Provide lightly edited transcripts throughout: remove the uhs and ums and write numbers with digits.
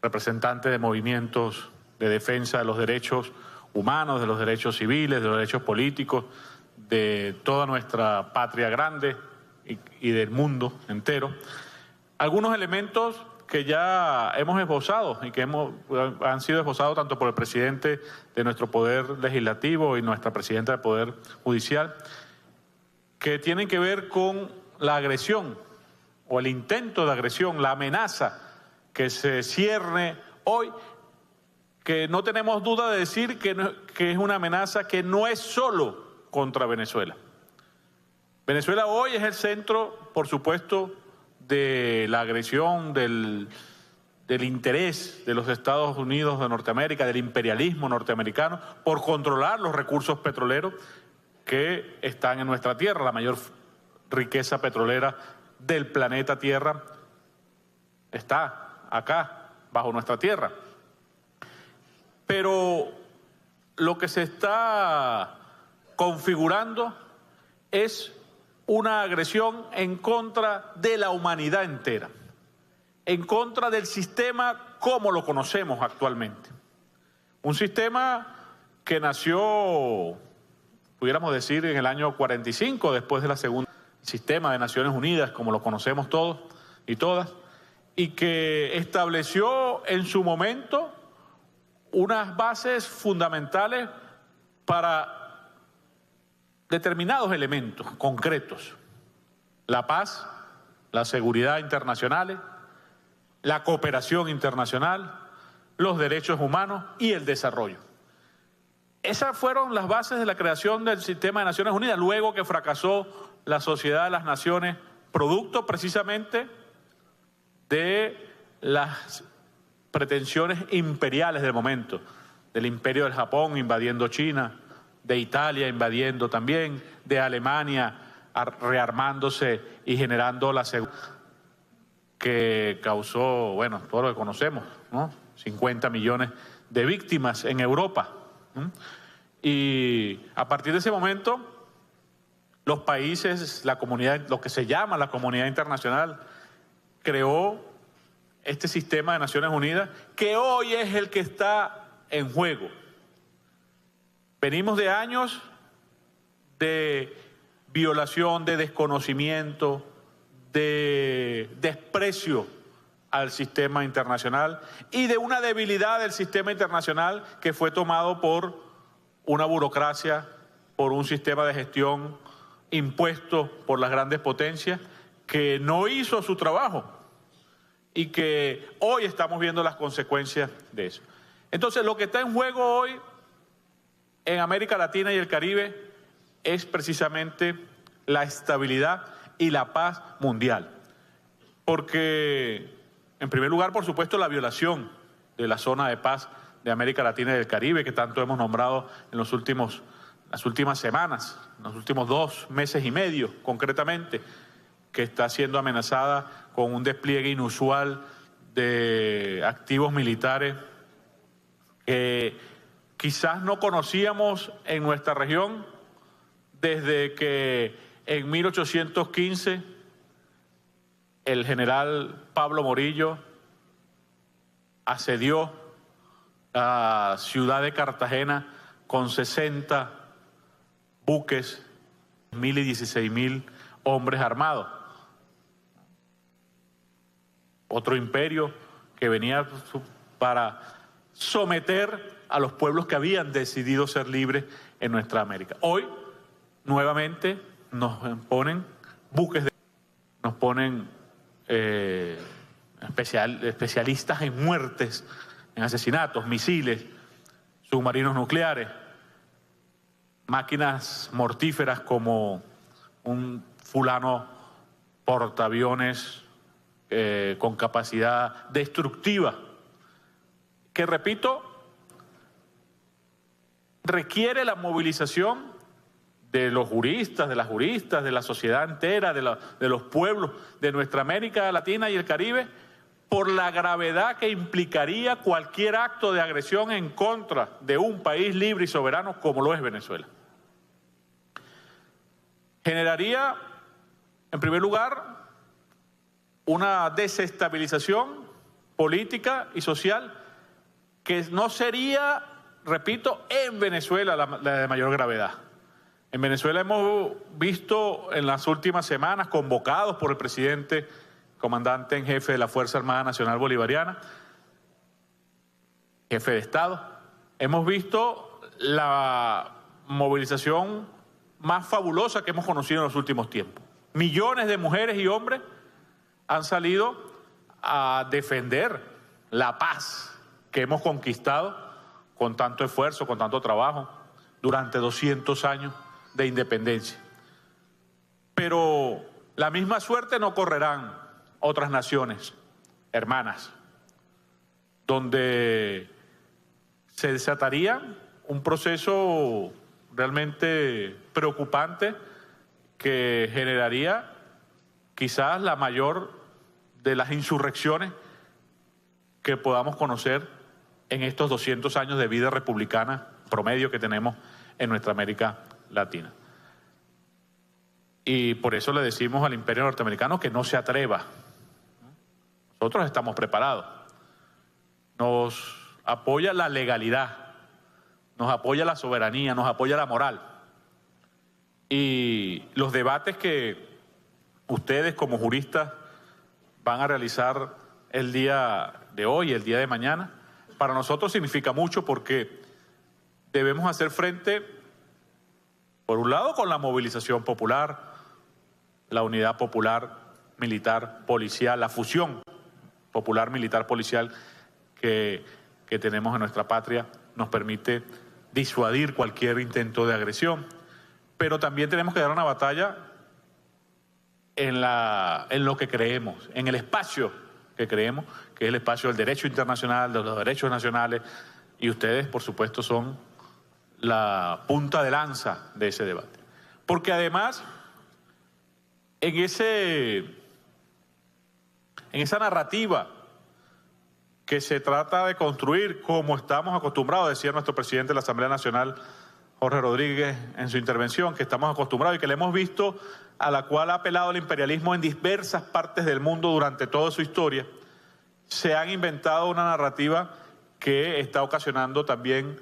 representantes de movimientos de defensa de los derechos humanos, de los derechos civiles, de los derechos políticos, de toda nuestra patria grande y del mundo entero. Algunos elementos que ya hemos esbozado y que han sido esbozados tanto por el presidente de nuestro Poder Legislativo y nuestra presidenta del Poder Judicial, que tienen que ver con la agresión o el intento de agresión, la amenaza que se cierne hoy, que no tenemos duda de decir que es una amenaza que no es solo contra Venezuela. Venezuela hoy es el centro, por supuesto, de la agresión, del interés de los Estados Unidos de Norteamérica, del imperialismo norteamericano, por controlar los recursos petroleros que están en nuestra tierra. La mayor riqueza petrolera del planeta Tierra está acá, bajo nuestra tierra. Pero lo que se está configurando es una agresión en contra de la humanidad entera, en contra del sistema como lo conocemos actualmente. Un sistema que nació, pudiéramos decir, en el año 45, después de la segunda sistema de Naciones Unidas, como lo conocemos todos y todas, y que estableció en su momento unas bases fundamentales para determinados elementos concretos: la paz, la seguridad internacionales, la cooperación internacional, los derechos humanos y el desarrollo. Esas fueron las bases de la creación del sistema de Naciones Unidas, luego que fracasó la Sociedad de las Naciones, producto precisamente de las pretensiones imperiales del momento, del imperio del Japón invadiendo China, de Italia invadiendo también, de Alemania rearmándose y generando la seguridad que causó, bueno, todo lo que conocemos, ¿no? 50 millones de víctimas en Europa, ¿no? Y a partir de ese momento, los países, la comunidad, lo que se llama la comunidad internacional, creó este sistema de Naciones Unidas, que hoy es el que está en juego. Venimos de años de violación, de desconocimiento, de desprecio al sistema internacional y de una debilidad del sistema internacional que fue tomado por una burocracia, por un sistema de gestión impuesto por las grandes potencias que no hizo su trabajo y que hoy estamos viendo las consecuencias de eso. Entonces, lo que está en juego hoy en América Latina y el Caribe es precisamente la estabilidad y la paz mundial. Porque, en primer lugar, por supuesto, la violación de la zona de paz de América Latina y del Caribe, que tanto hemos nombrado en las últimas semanas, en los últimos 2 meses y medio, concretamente, que está siendo amenazada con un despliegue inusual de activos militares que quizás no conocíamos en nuestra región desde que en 1815 el general Pablo Morillo asedió la ciudad de Cartagena con 60 buques, 1.000 y 16.000 hombres armados. Otro imperio que venía para someter a los pueblos que habían decidido ser libres en nuestra América. Hoy, nuevamente, nos ponen buques, nos ponen especialistas en muertes, en asesinatos, misiles, submarinos nucleares, máquinas mortíferas como un fulano portaaviones con capacidad destructiva, que, repito, requiere la movilización de los juristas, de las juristas, de la sociedad entera, de los pueblos de nuestra América Latina y el Caribe, por la gravedad que implicaría cualquier acto de agresión en contra de un país libre y soberano como lo es Venezuela. Generaría, en primer lugar, una desestabilización política y social que no sería, repito, en Venezuela la de mayor gravedad. En Venezuela hemos visto en las últimas semanas, convocados por el presidente, comandante en jefe de la Fuerza Armada Nacional Bolivariana, jefe de Estado, hemos visto la movilización más fabulosa que hemos conocido en los últimos tiempos. Millones de mujeres y hombres han salido a defender la paz que hemos conquistado con tanto esfuerzo, con tanto trabajo, durante 200 años de independencia. Pero la misma suerte no correrán otras naciones hermanas, donde se desataría un proceso realmente preocupante que generaría quizás la mayor de las insurrecciones que podamos conocer en estos 200 años de vida republicana promedio que tenemos en nuestra América Latina. Y por eso le decimos al imperio norteamericano que no se atreva. Nosotros estamos preparados. Nos apoya la legalidad, nos apoya la soberanía, nos apoya la moral. Y los debates que ustedes como juristas van a realizar el día de hoy, el día de mañana, para nosotros significa mucho porque debemos hacer frente, por un lado, con la movilización popular, la unidad popular, militar, policial, la fusión popular, militar, policial que tenemos en nuestra patria nos permite disuadir cualquier intento de agresión. Pero también tenemos que dar una batalla en lo que creemos, en el espacio que creemos, que es el espacio del derecho internacional, de los derechos nacionales, y ustedes, por supuesto, son la punta de lanza de ese debate. Porque además, en esa narrativa que se trata de construir, como estamos acostumbrados, decía nuestro presidente de la Asamblea Nacional, Jorge Rodríguez, en su intervención, que estamos acostumbrados y que le hemos visto, a la cual ha apelado el imperialismo en diversas partes del mundo durante toda su historia, se han inventado una narrativa que está ocasionando también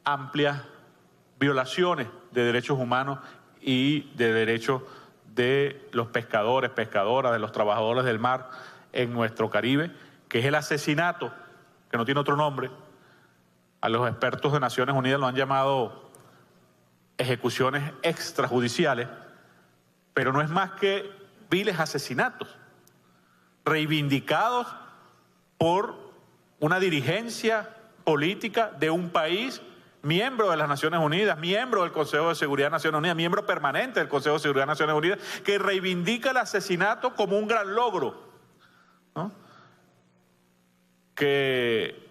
amplias violaciones de derechos humanos y de derechos de los pescadores, pescadoras, de los trabajadores del mar en nuestro Caribe, que es el asesinato, que no tiene otro nombre. A los expertos de Naciones Unidas lo han llamado ejecuciones extrajudiciales, pero no es más que viles asesinatos, reivindicados por una dirigencia política de un país miembro de las Naciones Unidas, miembro del Consejo de Seguridad de Naciones Unidas, miembro permanente del Consejo de Seguridad de Naciones Unidas, que reivindica el asesinato como un gran logro, ¿no? Que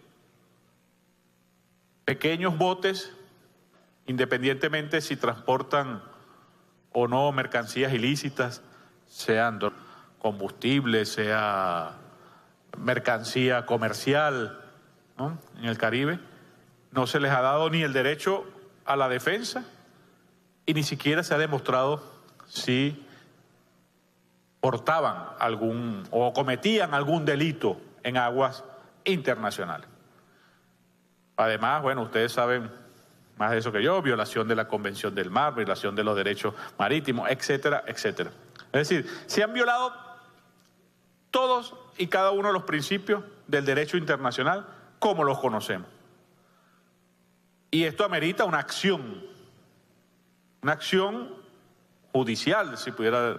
pequeños botes, independientemente si transportan o no mercancías ilícitas, sean combustible, sea mercancía comercial, ¿no?, en el Caribe, no se les ha dado ni el derecho a la defensa y ni siquiera se ha demostrado si portaban algún o cometían algún delito en aguas internacionales. Además, bueno, ustedes saben más de eso que yo, violación de la Convención del Mar, violación de los derechos marítimos, etcétera, etcétera. Es decir, se han violado todos y cada uno de los principios del derecho internacional como los conocemos. Y esto amerita una acción judicial, si pudiera,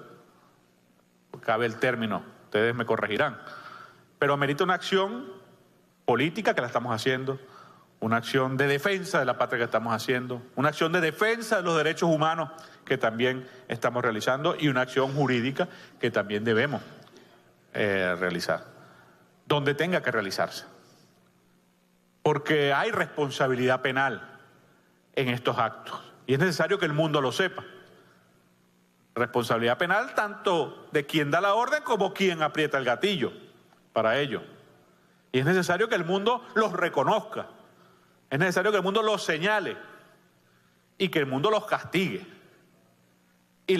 cabe el término, ustedes me corregirán, pero amerita una acción política que la estamos haciendo, una acción de defensa de la patria que estamos haciendo, una acción de defensa de los derechos humanos que también estamos realizando y una acción jurídica que también debemos realizar, donde tenga que realizarse. Porque hay responsabilidad penal en estos actos y es necesario que el mundo lo sepa. Responsabilidad penal tanto de quien da la orden como quien aprieta el gatillo para ello. Y es necesario que el mundo los reconozca, es necesario que el mundo los señale y que el mundo los castigue. Y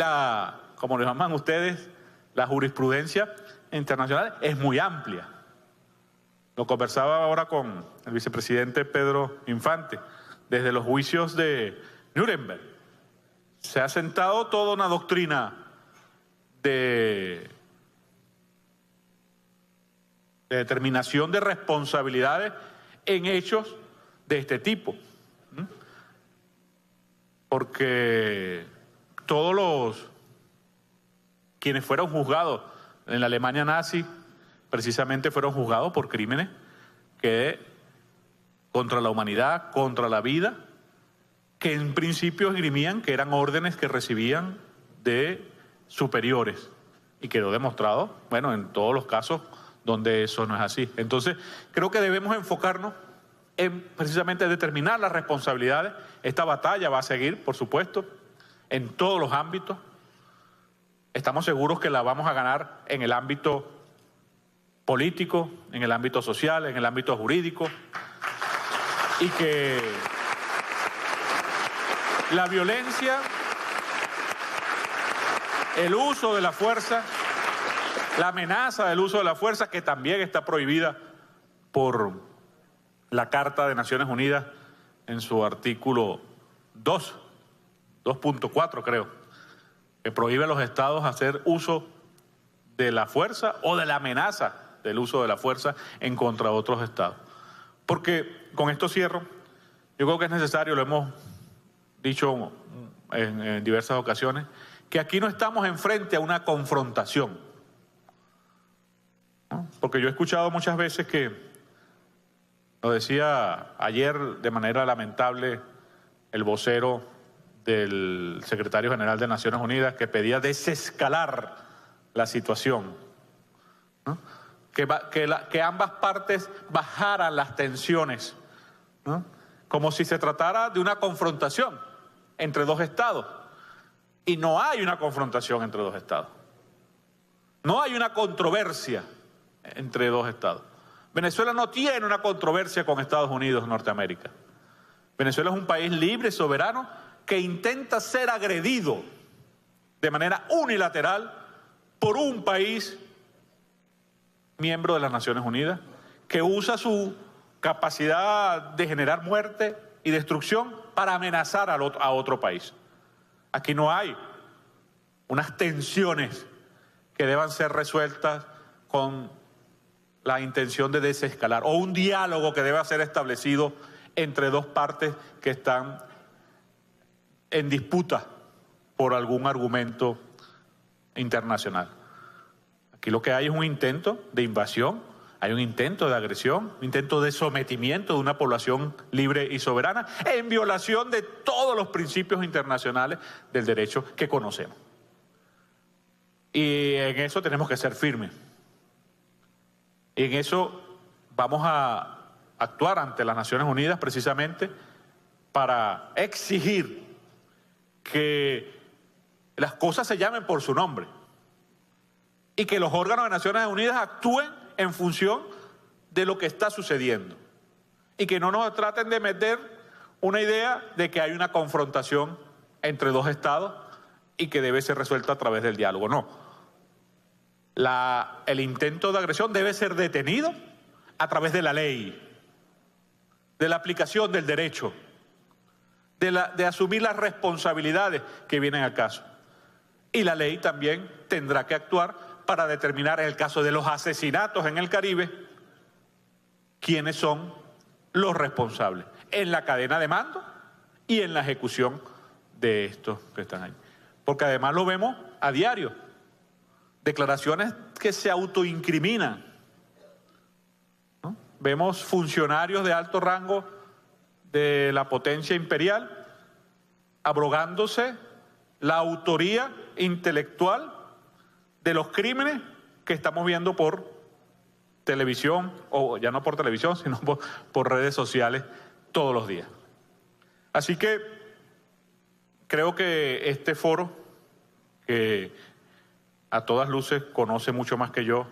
como le llaman ustedes, la jurisprudencia internacional es muy amplia. Lo conversaba ahora con el vicepresidente Pedro Infante. Desde los juicios de Nuremberg se ha sentado toda una doctrina de determinación de responsabilidades en hechos de este tipo. Porque todos quienes fueron juzgados en la Alemania nazi precisamente fueron juzgados por crímenes que contra la humanidad, contra la vida, que en principio esgrimían que eran órdenes que recibían de superiores. Y quedó demostrado, bueno, en todos los casos donde eso no es así. Entonces, creo que debemos enfocarnos en precisamente determinar las responsabilidades. Esta batalla va a seguir, por supuesto, en todos los ámbitos. Estamos seguros que la vamos a ganar en el ámbito político, en el ámbito social, en el ámbito jurídico, y que la violencia, el uso de la fuerza, la amenaza del uso de la fuerza, que también está prohibida por la Carta de Naciones Unidas en su artículo 2.4 creo, que prohíbe a los estados hacer uso de la fuerza o de la amenaza del uso de la fuerza en contra de otros estados. Porque, con esto cierro, yo creo que es necesario, lo hemos dicho en diversas ocasiones, que aquí no estamos enfrente a una confrontación, ¿no? Porque yo he escuchado muchas veces que, lo decía ayer de manera lamentable el vocero del secretario general de Naciones Unidas, que pedía desescalar la situación, ¿no? Que ambas partes bajaran las tensiones, ¿no? Como si se tratara de una confrontación entre dos estados. Y no hay una confrontación entre dos estados. No hay una controversia entre dos estados. Venezuela no tiene una controversia con Estados Unidos, Norteamérica. Venezuela es un país libre, soberano, que intenta ser agredido de manera unilateral por un país miembro de las Naciones Unidas, que usa su capacidad de generar muerte y destrucción para amenazar a otro país. Aquí no hay unas tensiones que deban ser resueltas con la intención de desescalar, o un diálogo que deba ser establecido entre dos partes que están en disputa por algún argumento internacional. Aquí lo que hay es un intento de invasión, hay un intento de agresión, un intento de sometimiento de una población libre y soberana en violación de todos los principios internacionales del derecho que conocemos. Y en eso tenemos que ser firmes. Y en eso vamos a actuar ante las Naciones Unidas precisamente para exigir que las cosas se llamen por su nombre y que los órganos de Naciones Unidas actúen en función de lo que está sucediendo y que no nos traten de meter una idea de que hay una confrontación entre dos estados y que debe ser resuelta a través del diálogo. No. El intento de agresión debe ser detenido a través de la ley, de la aplicación del derecho, de asumir las responsabilidades que vienen al caso. Y la ley también tendrá que actuar para determinar, en el caso de los asesinatos en el Caribe, quiénes son los responsables en la cadena de mando y en la ejecución de estos que están ahí. Porque además lo vemos a diario. Declaraciones que se autoincriminan, ¿no? Vemos funcionarios de alto rango de la potencia imperial abrogándose la autoría intelectual de los crímenes que estamos viendo por televisión, o ya no por televisión, sino por redes sociales todos los días. Así que creo que este foro, que a todas luces conoce mucho más que yo